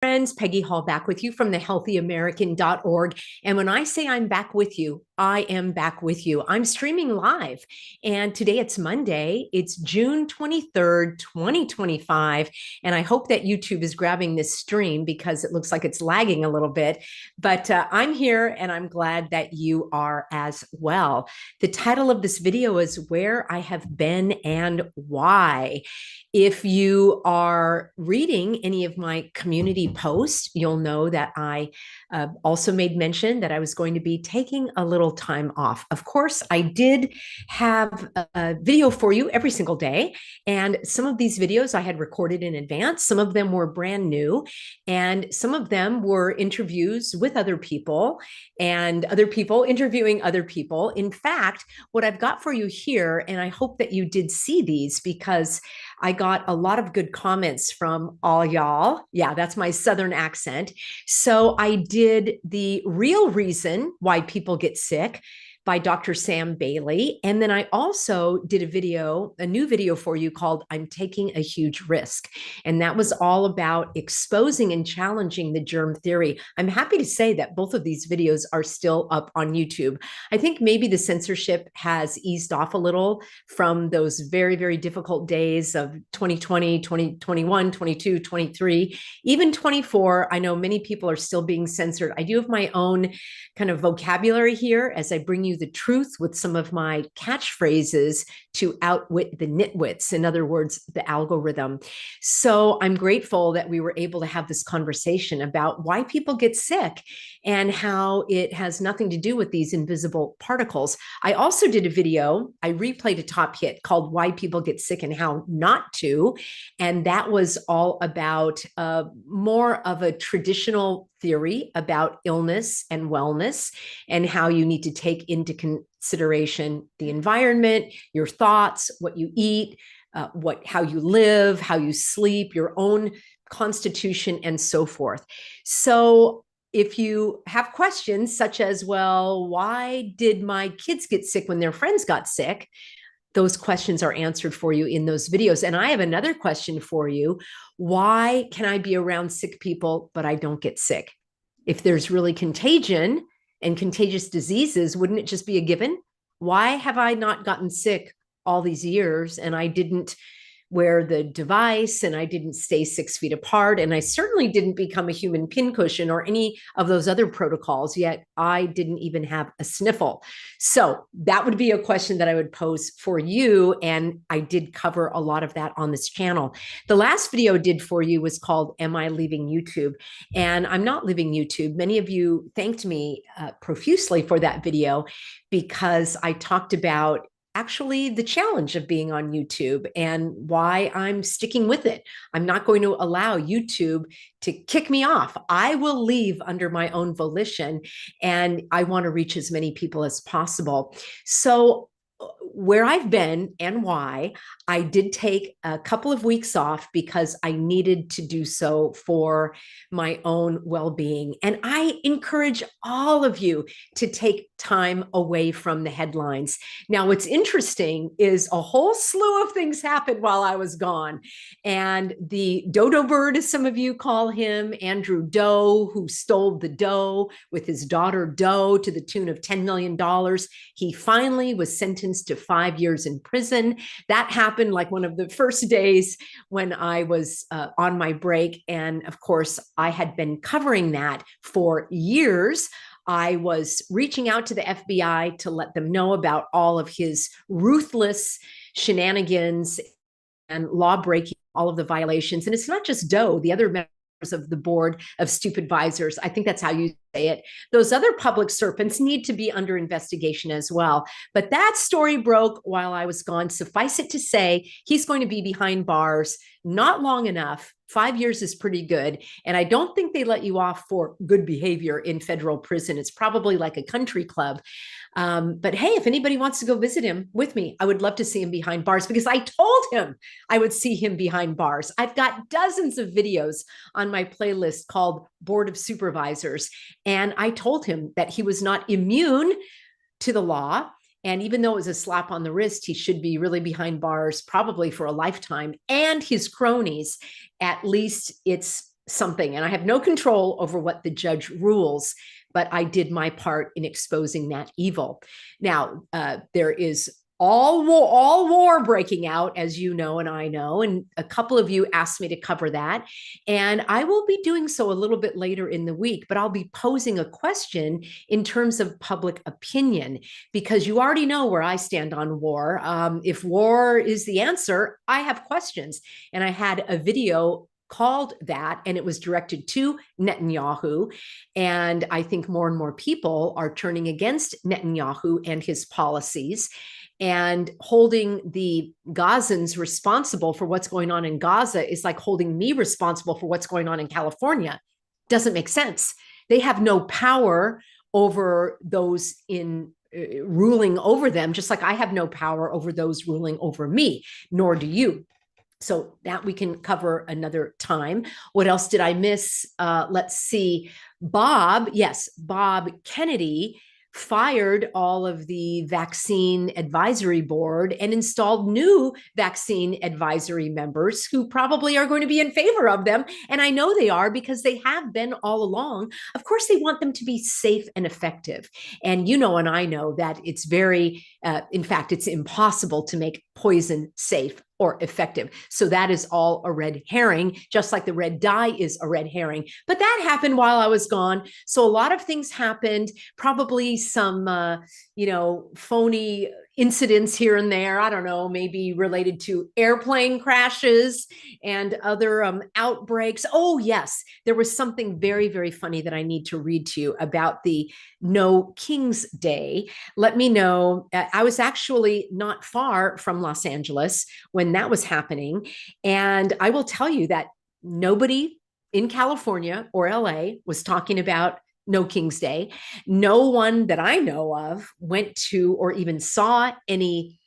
Friends, Peggy Hall back with you from thehealthyamerican.org. And when I say I'm back with you, I am back with you. I'm streaming live. And today it's Monday. It's June 23rd, 2025. And I hope that YouTube is grabbing this stream because it looks like it's lagging a little bit. But I'm here and I'm glad that you are as well. The title of this video is Where I Have Been and Why. If you are reading any of my community posts, you'll know that I also made mention that I was going to be taking a little time off. Of course, I did have a video for you every single day. And some of these videos I had recorded in advance. Some of them were brand new. And some of them were interviews with other people and other people interviewing other people. In fact, what I've got for you here, and I hope that you did see these because I got a lot of good comments from all y'all. Yeah, that's my Southern accent. So I did the real reason why people get sick by Dr. Sam Bailey. And then I also did a new video for you called I'm Taking a Huge Risk. And that was all about exposing and challenging the germ theory. I'm happy to say that both of these videos are still up on YouTube. I think maybe the censorship has eased off a little from those very, very difficult days of 2020, 2021, 22, 23, even 24. I know many people are still being censored. I do have my own kind of vocabulary here as I bring you the truth with some of my catchphrases to outwit the nitwits. In other words, the algorithm. So I'm grateful that we were able to have this conversation about why people get sick and how it has nothing to do with these invisible particles. I also did a video, I replayed a top hit called Why People Get Sick and How Not to. And that was all about more of a traditional theory about illness and wellness and how you need to take into consideration the environment, your thoughts, what you eat, how you live, how you sleep, your own constitution, and so forth. So if you have questions such as, well, why did my kids get sick when their friends got sick? Those questions are answered for you in those videos. And I have another question for you. Why can I be around sick people, but I don't get sick? If there's really contagion and contagious diseases, wouldn't it just be a given? Why have I not gotten sick all these years and I didn't wear the device and I didn't stay 6 feet apart and I certainly didn't become a human pincushion or any of those other protocols, yet I didn't even have a sniffle? So that would be a question that I would pose for you, and I did cover a lot of that on this channel. The last video I did for you was called Am I Leaving YouTube? And I'm not leaving YouTube. Many of you thanked me profusely for that video because I talked about actually the challenge of being on YouTube and why I'm sticking with it. I'm not going to allow YouTube to kick me off. I will leave under my own volition, and I want to reach as many people as possible. So where I've been and why, I did take a couple of weeks off because I needed to do so for my own well-being. And I encourage all of you to take time away from the headlines. Now, what's interesting is a whole slew of things happened while I was gone. And the dodo bird, as some of you call him, Andrew Doe, who stole the dough with his daughter Doe to the tune of $10 million, he finally was sentenced to 5 years in prison. That happened like one of the first days when I was on my break. And of course, I had been covering that for years. I was reaching out to the FBI to let them know about all of his ruthless shenanigans and law breaking, all of the violations. And it's not just Doe, the other members of the board of stupid advisors. I think that's how you say it. Those other public serpents need to be under investigation as well. But that story broke while I was gone. Suffice it to say, he's going to be behind bars, not long enough. 5 years is pretty good. And I don't think they let you off for good behavior in federal prison. It's probably like a country club. But hey, if anybody wants to go visit him with me, I would love to see him behind bars because I told him I would see him behind bars. I've got dozens of videos on my playlist called Board of Supervisors. And I told him that he was not immune to the law. And even though it was a slap on the wrist, he should be really behind bars, probably for a lifetime. And his cronies, at least it's something, and I have no control over what the judge rules, but I did my part in exposing that evil. Now, there is all war breaking out, as you know, and I know, and a couple of you asked me to cover that, and I will be doing so a little bit later in the week, but I'll be posing a question in terms of public opinion, because you already know where I stand on war. If war is the answer, I have questions, and I had a video called that, and it was directed to Netanyahu. And I think more and more people are turning against Netanyahu and his policies, and holding the Gazans responsible for what's going on in Gaza is like holding me responsible for what's going on in California. Doesn't make sense. They have no power over those in ruling over them, just like I have no power over those ruling over me, nor do you. So that we can cover another time. What else did I miss? Let's see. Bob Kennedy fired all of the vaccine advisory board and installed new vaccine advisory members who probably are going to be in favor of them. And I know they are, because they have been all along. Of course, they want them to be safe and effective. And you know, and I know that it's very, in fact, it's impossible to make poison safe or effective. So that is all a red herring, just like the red dye is a red herring. But that happened while I was gone. So a lot of things happened, probably some, phony incidents here and there. I don't know, maybe related to airplane crashes and other outbreaks. Oh, yes, there was something very, very funny that I need to read to you about the No King's Day. Let me know. I was actually not far from Los Angeles when that was happening. And I will tell you that nobody in California or LA was talking about No King's Day. No one that I know of went to or even saw any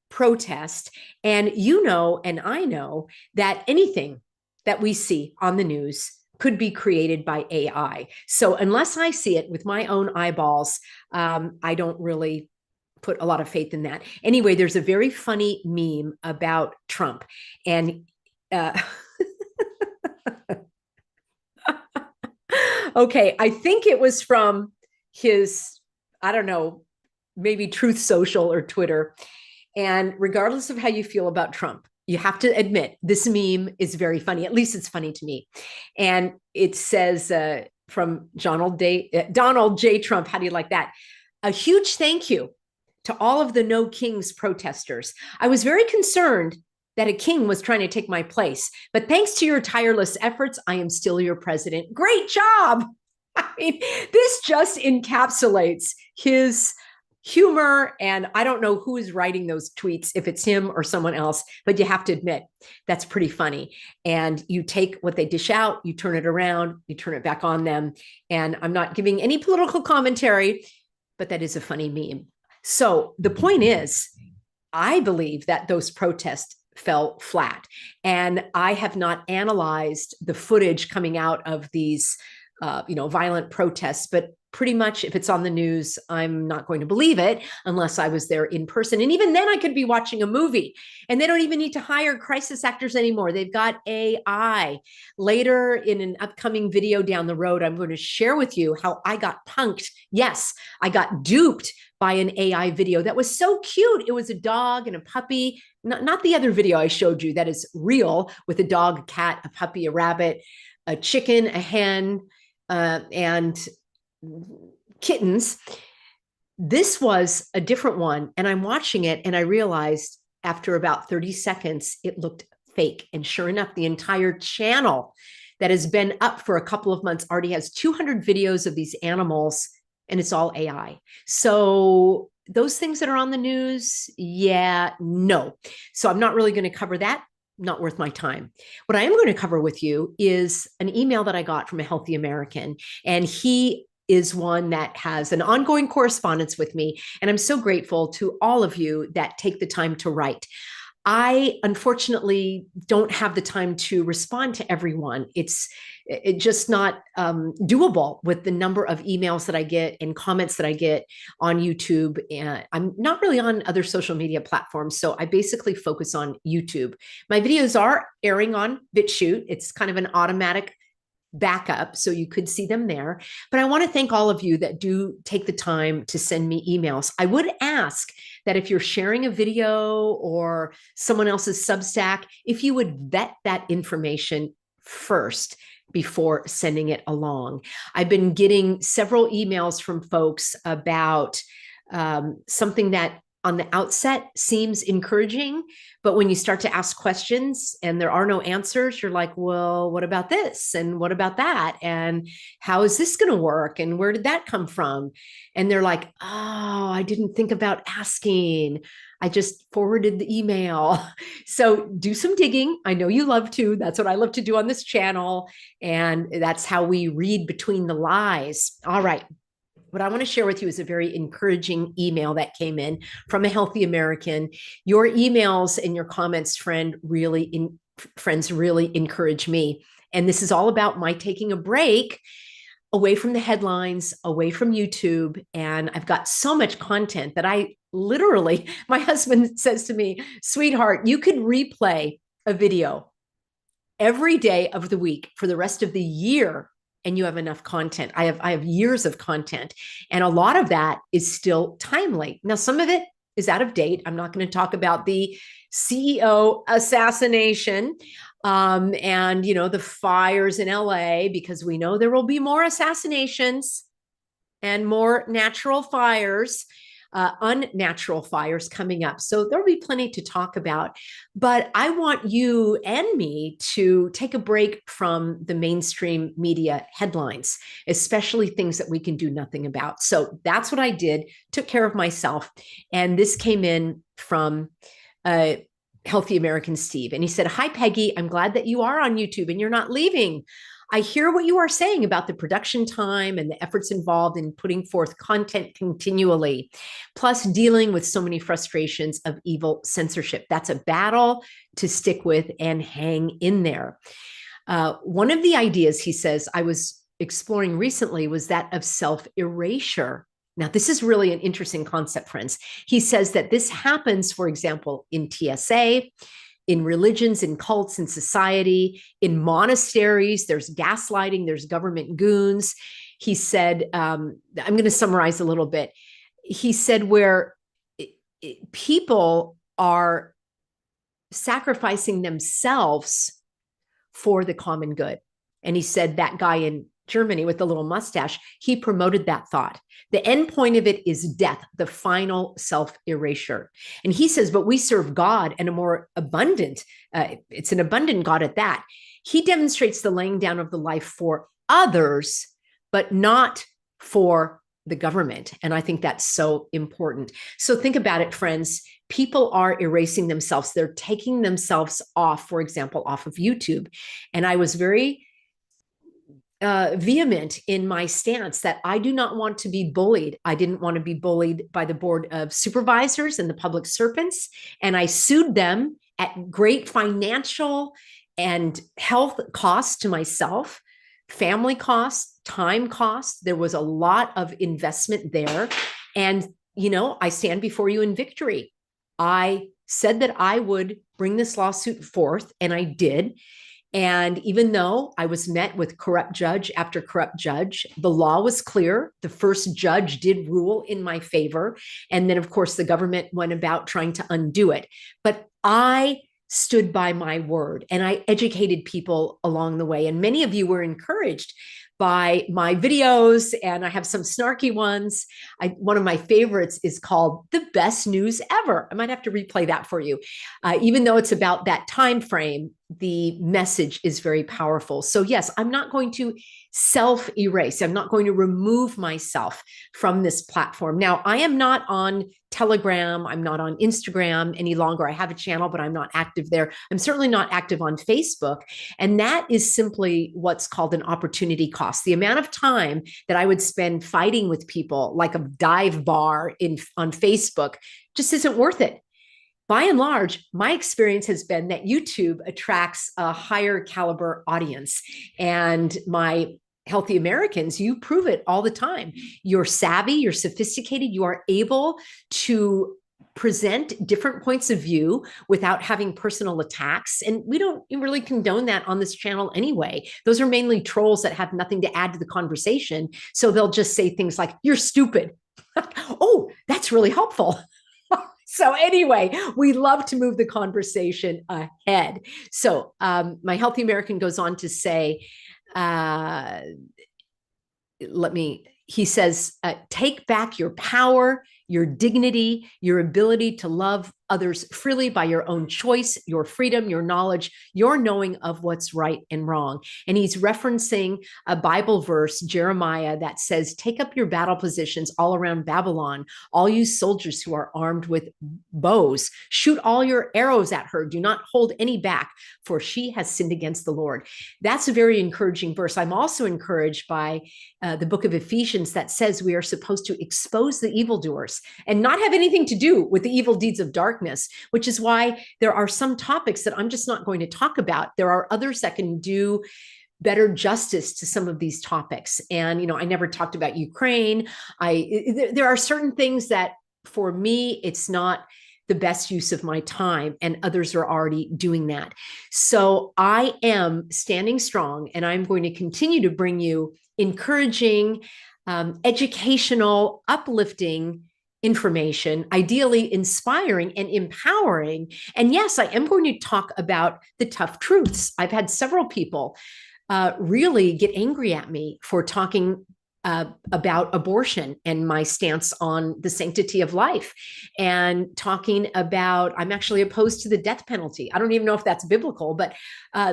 protest. And you know, and I know that anything that we see on the news could be created by AI. So unless I see it with my own eyeballs, I don't really put a lot of faith in that. Anyway, there's a very funny meme about Trump, and okay, I think it was from his, I don't know, maybe Truth Social or Twitter. And regardless of how you feel about Trump, you have to admit this meme is very funny. At least it's funny to me. And it says from Donald J. Trump, how do you like that? A huge thank you to all of the No Kings protesters. I was very concerned that a king was trying to take my place, but thanks to your tireless efforts, I am still your president. Great job. I mean, this just encapsulates his humor. And I don't know who is writing those tweets, if it's him or someone else, but you have to admit that's pretty funny. And you take what they dish out, you turn it around, you turn it back on them. And I'm not giving any political commentary, but that is a funny meme. So the point is, I believe that those protests fell flat. And I have not analyzed the footage coming out of these, violent protests, but pretty much if it's on the news, I'm not going to believe it unless I was there in person. And even then I could be watching a movie, and they don't even need to hire crisis actors anymore. They've got AI. Later in an upcoming video down the road, I'm going to share with you how I got punked. Yes, I got duped by an AI video that was so cute. It was a dog and a puppy, not the other video I showed you that is real, with a dog, a cat, a puppy, a rabbit, a chicken, a hen, and kittens. This was a different one. And I'm watching it and I realized after about 30 seconds, it looked fake. And sure enough, the entire channel that has been up for a couple of months already has 200 videos of these animals, and it's all AI. So those things that are on the news, no. So I'm not really going to cover that. Not worth my time. What I am going to cover with you is an email that I got from a Healthy American, and he is one that has an ongoing correspondence with me. And I'm so grateful to all of you that take the time to write. I unfortunately don't have the time to respond to everyone. It's just not doable with the number of emails that I get and comments that I get on YouTube. And I'm not really on other social media platforms, so I basically focus on YouTube. My videos are airing on BitChute. It's kind of an automatic backup, so you could see them there. But I want to thank all of you that do take the time to send me emails. I would ask that if you're sharing a video or someone else's Substack, if you would vet that information first before sending it along. I've been getting several emails from folks about something that on the outset seems encouraging, but when you start to ask questions and there are no answers, you're like, well, what about this? And what about that? And how is this going to work? And where did that come from? And they're like, oh, I didn't think about asking. I just forwarded the email. So do some digging. I know you love to. That's what I love to do on this channel. And that's how we read between the lies. All right. What I want to share with you is a very encouraging email that came in from a healthy American. Your emails and your comments, friends, really encourage me. And this is all about my taking a break away from the headlines, away from YouTube. And I've got so much content that I literally, my husband says to me, sweetheart, you could replay a video every day of the week for the rest of the year, and you have enough content. I have years of content, and a lot of that is still timely. Now, some of it is out of date. I'm not going to talk about the CEO assassination and the fires in LA, because we know there will be more assassinations and more natural fires. Unnatural fires coming up. So there'll be plenty to talk about, but I want you and me to take a break from the mainstream media headlines, especially things that we can do nothing about. So that's what I did, took care of myself. And this came in from Healthy American Steve. And he said, hi, Peggy, I'm glad that you are on YouTube and you're not leaving. I hear what you are saying about the production time and the efforts involved in putting forth content continually, plus dealing with so many frustrations of evil censorship. That's a battle to stick with and hang in there. One of the ideas, he says, I was exploring recently was that of self-erasure. Now, this is really an interesting concept, friends. He says that this happens, for example, in TSA, in religions, in cults, in society, in monasteries. There's gaslighting, there's government goons. He said, I'm going to summarize a little bit. He said where people are sacrificing themselves for the common good. And he said that guy in Germany with the little mustache, he promoted that thought. The end point of it is death, the final self-erasure. And he says, but we serve God and a more abundant, it's an abundant God at that. He demonstrates the laying down of the life for others, but not for the government. And I think that's so important. So think about it, friends. People are erasing themselves. They're taking themselves off, for example, off of YouTube. And I was very vehement in my stance that I do not want to be bullied. I didn't want to be bullied by the board of supervisors and the public servants. And I sued them at great financial and health costs to myself, family costs, time costs. There was a lot of investment there. And, I stand before you in victory. I said that I would bring this lawsuit forth, and I did. And even though I was met with corrupt judge after corrupt judge, the law was clear. The first judge did rule in my favor. And then, of course, the government went about trying to undo it. But I stood by my word and I educated people along the way. And many of you were encouraged by my videos, and I have some snarky ones. One of my favorites is called The Best News Ever. I might have to replay that for you. Even though it's about that time frame, the message is very powerful. So yes, I'm not going to self-erase. I'm not going to remove myself from this platform. Now, I am not on Telegram. I'm not on Instagram any longer. I have a channel, but I'm not active there. I'm certainly not active on Facebook. And that is simply what's called an opportunity cost. The amount of time that I would spend fighting with people like a dive bar on Facebook just isn't worth it. By and large, my experience has been that YouTube attracts a higher caliber audience. And my healthy Americans, you prove it all the time. You're savvy, you're sophisticated, you are able to present different points of view without having personal attacks. And we don't really condone that on this channel anyway. Those are mainly trolls that have nothing to add to the conversation. So they'll just say things like, "You're stupid." Oh, that's really helpful. So anyway, we love to move the conversation ahead. So my Healthy American goes on to say, he says, take back your power, your dignity, your ability to love others freely by your own choice, your freedom, your knowledge, your knowing of what's right and wrong. And he's referencing a Bible verse, Jeremiah, that says, take up your battle positions all around Babylon, all you soldiers who are armed with bows, shoot all your arrows at her. Do not hold any back, for she has sinned against the Lord. That's a very encouraging verse. I'm also encouraged by the book of Ephesians that says we are supposed to expose the evildoers and not have anything to do with the evil deeds of darkness, which is why there are some topics that I'm just not going to talk about. There are others that can do better justice to some of these topics. And, I never talked about Ukraine. There are certain things that for me, it's not the best use of my time, and others are already doing that. So I am standing strong, and I'm going to continue to bring you encouraging, educational, uplifting information, ideally inspiring and empowering. And yes, I am going to talk about the tough truths. I've had several people really get angry at me for talking about abortion and my stance on the sanctity of life, and talking about, I'm actually opposed to the death penalty. I don't even know if that's biblical, but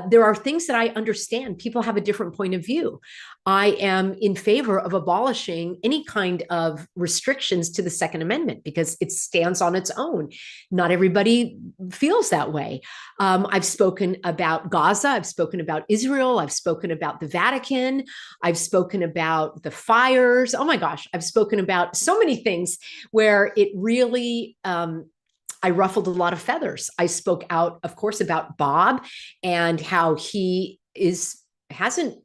there are things that I understand. People have a different point of view. I am in favor of abolishing any kind of restrictions to the Second Amendment because it stands on its own. Not everybody feels that way. I've spoken about Gaza. I've spoken about Israel. I've spoken about the Vatican. I've spoken about the fires. Oh my gosh, I've spoken about so many things where it really, I ruffled a lot of feathers. I spoke out, of course, about Bob and how he hasn't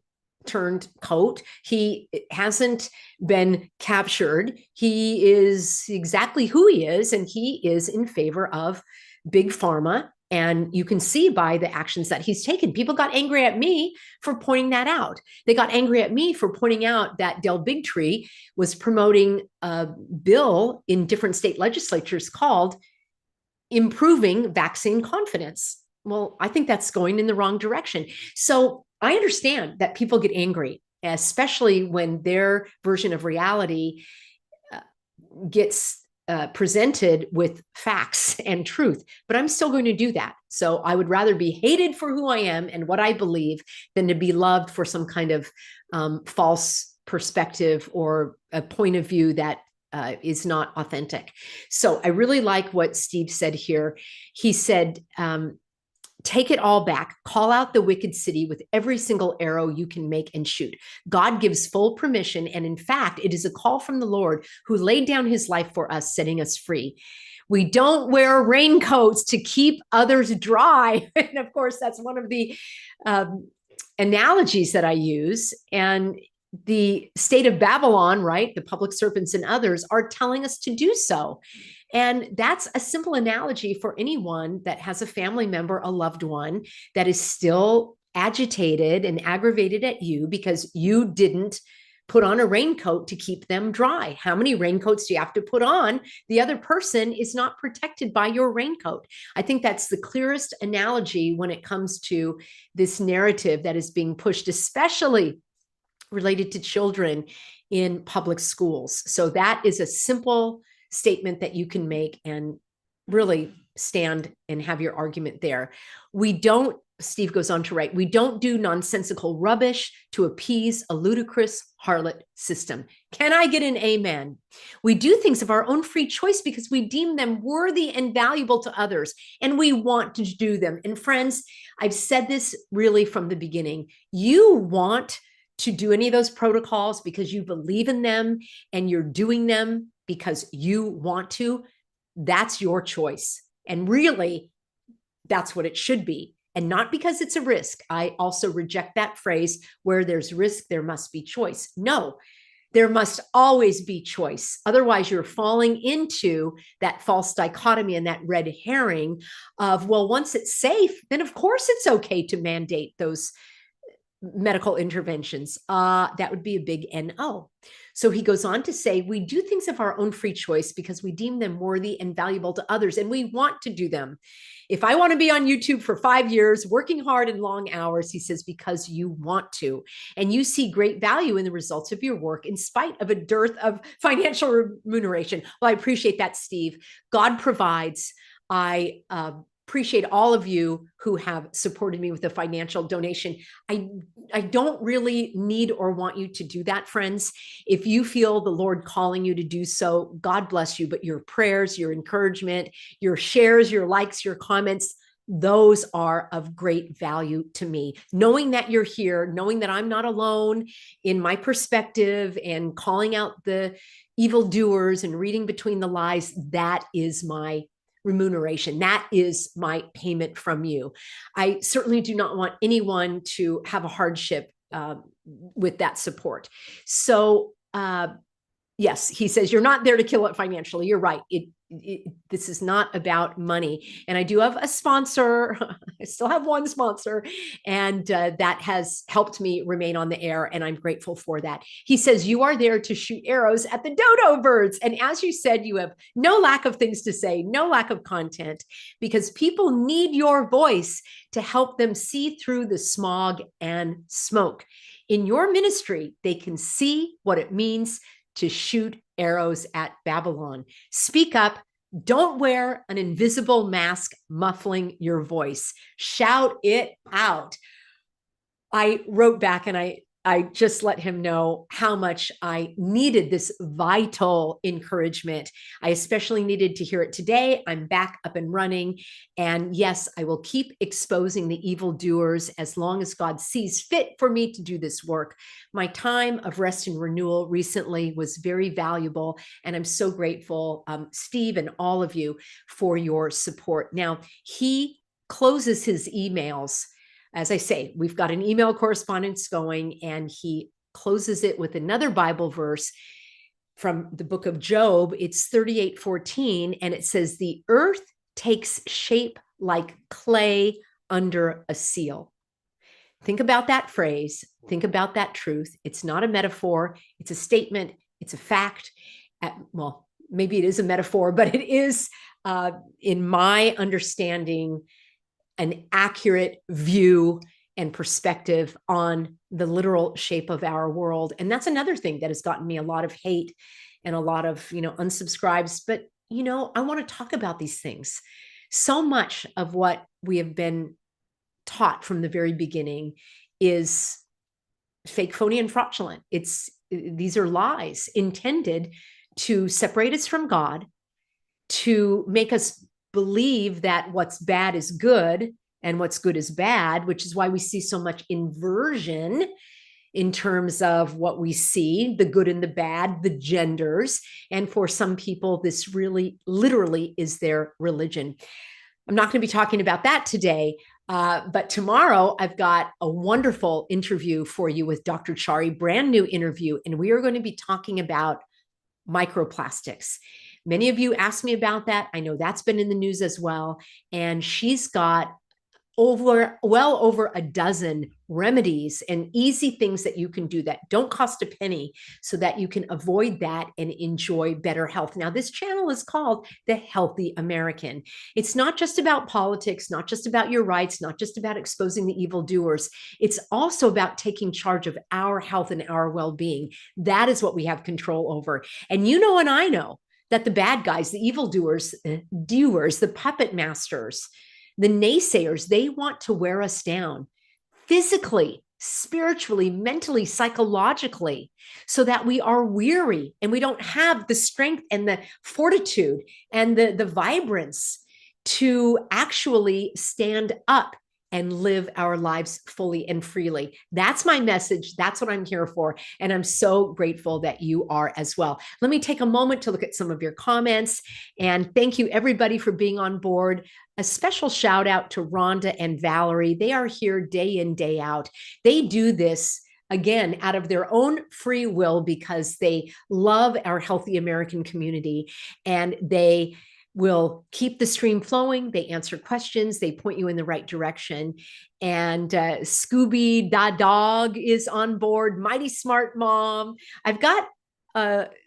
turned coat. He hasn't been captured. He is exactly who he is, and he is in favor of big pharma. And you can see by the actions that he's taken. People got angry at me for pointing that out. They got angry at me for pointing out that Del Bigtree was promoting a bill in different state legislatures called Improving Vaccine Confidence. Well, I think that's going in the wrong direction. So I understand that people get angry, especially when their version of reality gets presented with facts and truth, but I'm still going to do that. So I would rather be hated for who I am and what I believe than to be loved for some kind of false perspective or a point of view that is not authentic. So I really like what Steve said here. He said, take it all back, call out the wicked city with every single arrow you can make and shoot. God gives full permission. And in fact, it is a call from the Lord who laid down his life for us, setting us free. We don't wear raincoats to keep others dry. And of course, that's one of the analogies that I use. And the state of Babylon, right? The public servants and others are telling us to do so. And that's a simple analogy for anyone that has a family member, a loved one that is still agitated and aggravated at you because you didn't put on a raincoat to keep them dry. How many raincoats do you have to put on? The other person is not protected by your raincoat. I think that's the clearest analogy when it comes to this narrative that is being pushed, especially related to children in public schools. So that is a simple statement that you can make and really stand and have your argument there. Steve goes on to write, we don't do nonsensical rubbish to appease a ludicrous harlot system. Can I get an amen? We do things of our own free choice because we deem them worthy and valuable to others, and we want to do them. And friends, I've said this really from the beginning. You want to do any of those protocols because you believe in them and you're doing them because you want to, that's your choice. And really, that's what it should be. And not because it's a risk. I also reject that phrase, where there's risk, there must be choice. No, There must always be choice. Otherwise, you're falling into that false dichotomy and that red herring of, well, once it's safe, then of course it's okay to mandate those medical interventions. That would be a big NO. So he goes on to say, we do things of our own free choice because we deem them worthy and valuable to others, and we want to do them. If I want to be on YouTube for 5 years, working hard and long hours, he says, because you want to, and you see great value in the results of your work in spite of a dearth of financial remuneration. Well, I appreciate that, Steve. God provides. I appreciate all of you who have supported me with a financial donation. I don't really need or want you to do that, friends. If you feel the Lord calling you to do so, God bless you. But your prayers, your encouragement, your shares, your likes, your comments, those are of great value to me. Knowing that you're here, knowing that I'm not alone in my perspective and calling out the evildoers and reading between the lies, that is my remuneration. That is my payment from you. I certainly do not want anyone to have a hardship with that support. So yes, he says, you're not there to kill it financially. You're right. This is not about money. And I do have a sponsor. I still have one sponsor, and that has helped me remain on the air, and I'm grateful for that. He says, you are there to shoot arrows at the dodo birds. And as you said, you have no lack of things to say, no lack of content, because people need your voice to help them see through the smog and smoke. In your ministry, they can see what it means to shoot arrows at Babylon. Speak up. Don't wear an invisible mask muffling your voice. Shout it out. I wrote back and I just let him know how much I needed this vital encouragement. I especially needed to hear it today. I'm back up and running. And yes, I will keep exposing the evildoers as long as God sees fit for me to do this work. My time of rest and renewal recently was very valuable. And I'm so grateful, Steve and all of you, for your support. Now, he closes his emails. As I say, we've got an email correspondence going, and he closes it with another Bible verse from the book of Job. It's 38:14, and it says, the earth takes shape like clay under a seal. Think about that phrase. Think about that truth. It's not a metaphor. It's a statement. It's a fact. Well, maybe it is a metaphor, but it is, in my understanding, an accurate view and perspective on the literal shape of our world. And that's another thing that has gotten me a lot of hate and a lot of, unsubscribes. But, I want to talk about these things. So much of what we have been taught from the very beginning is fake, phony, and fraudulent. These are lies intended to separate us from God, to make us believe that what's bad is good and what's good is bad, which is why we see so much inversion in terms of what we see, the good and the bad, the genders. And for some people, this really literally is their religion. I'm not going to be talking about that today, but tomorrow I've got a wonderful interview for you with Dr. Chari, brand new interview, and we are going to be talking about microplastics. Many of you asked me about that. I know that's been in the news as well. And she's got well over a dozen remedies and easy things that you can do that don't cost a penny, so that you can avoid that and enjoy better health. Now, this channel is called The Healthy American. It's not just about politics, not just about your rights, not just about exposing the evildoers. It's also about taking charge of our health and our well-being. That is what we have control over. And and I know that the bad guys, the evildoers, doers, the puppet masters, the naysayers, they want to wear us down physically, spiritually, mentally, psychologically, so that we are weary and we don't have the strength and the fortitude and the vibrance to actually stand up and live our lives fully and freely. That's my message. That's what I'm here for. And I'm so grateful that you are as well. Let me take a moment to look at some of your comments. And thank you, everybody, for being on board. A special shout out to Rhonda and Valerie. They are here day in, day out. They do this again, out of their own free will, because they love our healthy American community, and they will keep the stream flowing. They answer questions. They point you in the right direction. And Scooby Da Dog is on board. Mighty Smart Mom. I've got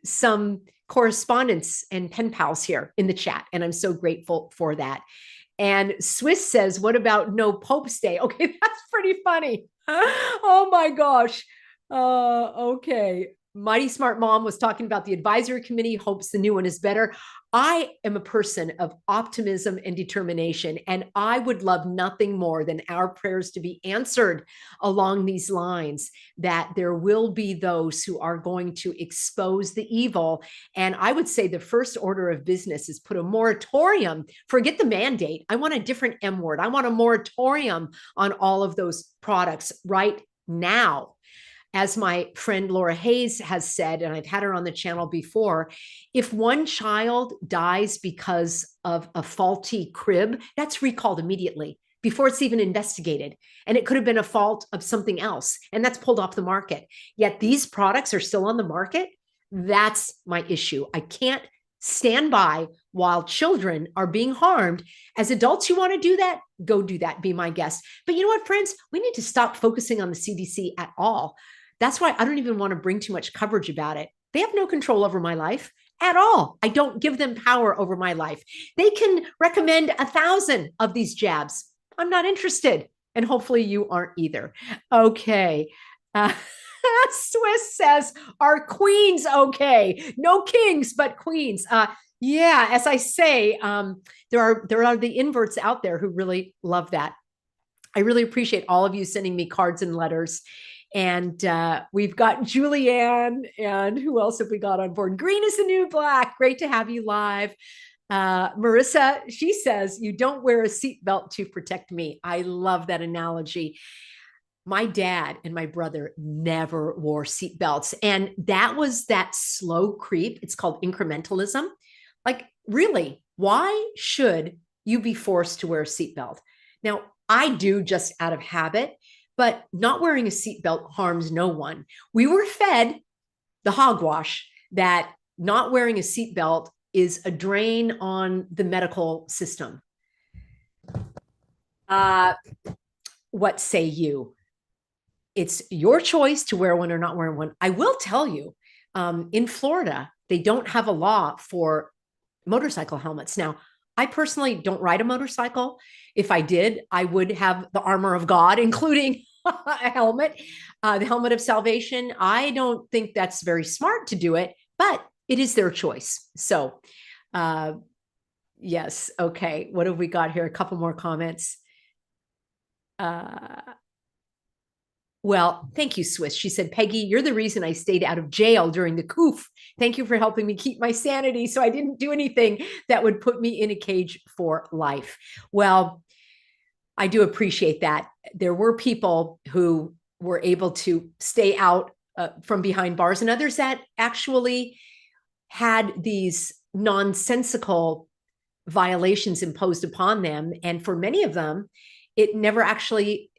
some correspondence and pen pals here in the chat, and I'm so grateful for that. And Swiss says, what about no Pope's Day? Okay, that's pretty funny. Oh my gosh. Okay. Mighty Smart Mom was talking about the advisory committee, hopes the new one is better. I am a person of optimism and determination, and I would love nothing more than our prayers to be answered along these lines, that there will be those who are going to expose the evil. And I would say the first order of business is put a moratorium. Forget the mandate. I want a different M word. I want a moratorium on all of those products right now. As my friend Laura Hayes has said, and I've had her on the channel before, if one child dies because of a faulty crib, that's recalled immediately before it's even investigated. And it could have been a fault of something else, and that's pulled off the market. Yet these products are still on the market. That's my issue. I can't stand by while children are being harmed. As adults, you want to do that? Go do that. Be my guest. But you know what, friends? We need to stop focusing on the CDC at all. That's why I don't even want to bring too much coverage about it. They have no control over my life at all. I don't give them power over my life. They can recommend 1,000 of these jabs. I'm not interested. And hopefully you aren't either. Okay. Swiss says, are queens okay? No kings, but queens. Yeah, as I say, there are the inverts out there who really love that. I really appreciate all of you sending me cards and letters. And we've got Julianne, and who else have we got on board? Green is the new black. Great to have you live. Marissa, she says, you don't wear a seatbelt to protect me. I love that analogy. My dad and my brother never wore seatbelts. And that was that slow creep. It's called incrementalism. Like, really, why should you be forced to wear a seatbelt? Now, I do just out of habit, but not wearing a seatbelt harms no one. We were fed the hogwash that not wearing a seatbelt is a drain on the medical system. What say you? It's your choice to wear one or not wear one. I will tell you, in Florida, they don't have a law for motorcycle helmets. Now, I personally don't ride a motorcycle. If I did, I would have the armor of God, including a helmet, the helmet of salvation. I don't think that's very smart to do it, but it is their choice. So, yes. Okay. What have we got here? A couple more comments. Well, thank you, Swiss. She said, Peggy, you're the reason I stayed out of jail during the coup. Thank you for helping me keep my sanity so I didn't do anything that would put me in a cage for life. Well, I do appreciate that. There were people who were able to stay out from behind bars, and others that actually had these nonsensical violations imposed upon them. And for many of them, it never actually,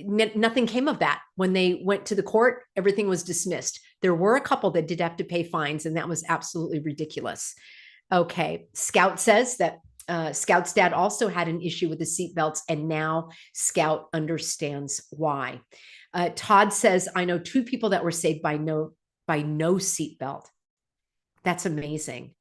nothing came of that. When they went to the court, everything was dismissed. There were a couple that did have to pay fines, and that was absolutely ridiculous. Okay, Scout says that Scout's dad also had an issue with the seatbelts, and now Scout understands why. Todd says, I know 2 people that were saved by no seatbelt. That's amazing.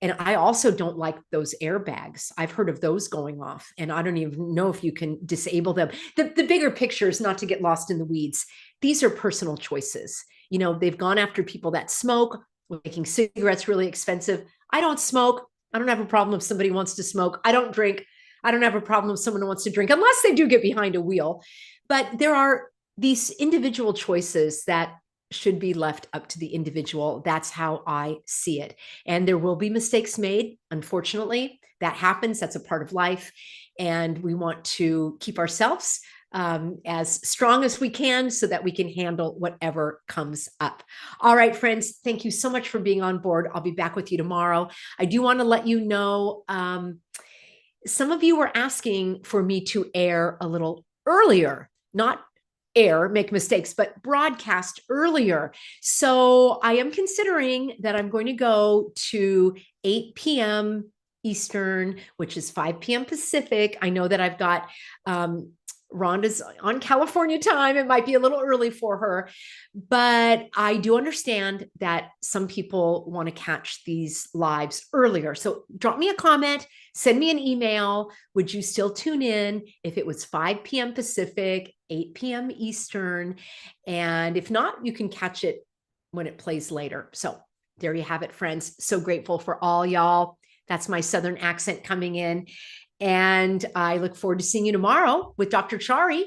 And I also don't like those airbags. I've heard of those going off, and I don't even know if you can disable them. The bigger picture is not to get lost in the weeds. These are personal choices. You know, they've gone after people that smoke, making cigarettes really expensive. I don't smoke. I don't have a problem if somebody wants to smoke. I don't drink. I don't have a problem if someone wants to drink, unless they do get behind a wheel. But there are these individual choices that should be left up to the individual. That's how I see it. And there will be mistakes made. Unfortunately, that happens. That's a part of life. And we want to keep ourselves as strong as we can so that we can handle whatever comes up. All right, friends, thank you so much for being on board. I'll be back with you tomorrow. I do want to let you know, some of you were asking for me to air a little earlier, not air, make mistakes, but broadcast earlier. So I am considering that I'm going to go to 8 p.m. Eastern, which is 5 p.m. Pacific. I know that I've got Rhonda's on California time. It might be a little early for her, but I do understand that some people want to catch these lives earlier. So drop me a comment, send me an email. Would you still tune in if it was 5 p.m. Pacific, 8 p.m. Eastern? And if not, you can catch it when it plays later. So there you have it, friends. So grateful for all y'all. That's my Southern accent coming in. And I look forward to seeing you tomorrow with Dr. Chari.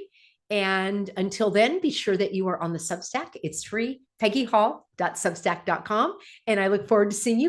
And until then, be sure that you are on the Substack. It's free, peggyhall.substack.com. And I look forward to seeing you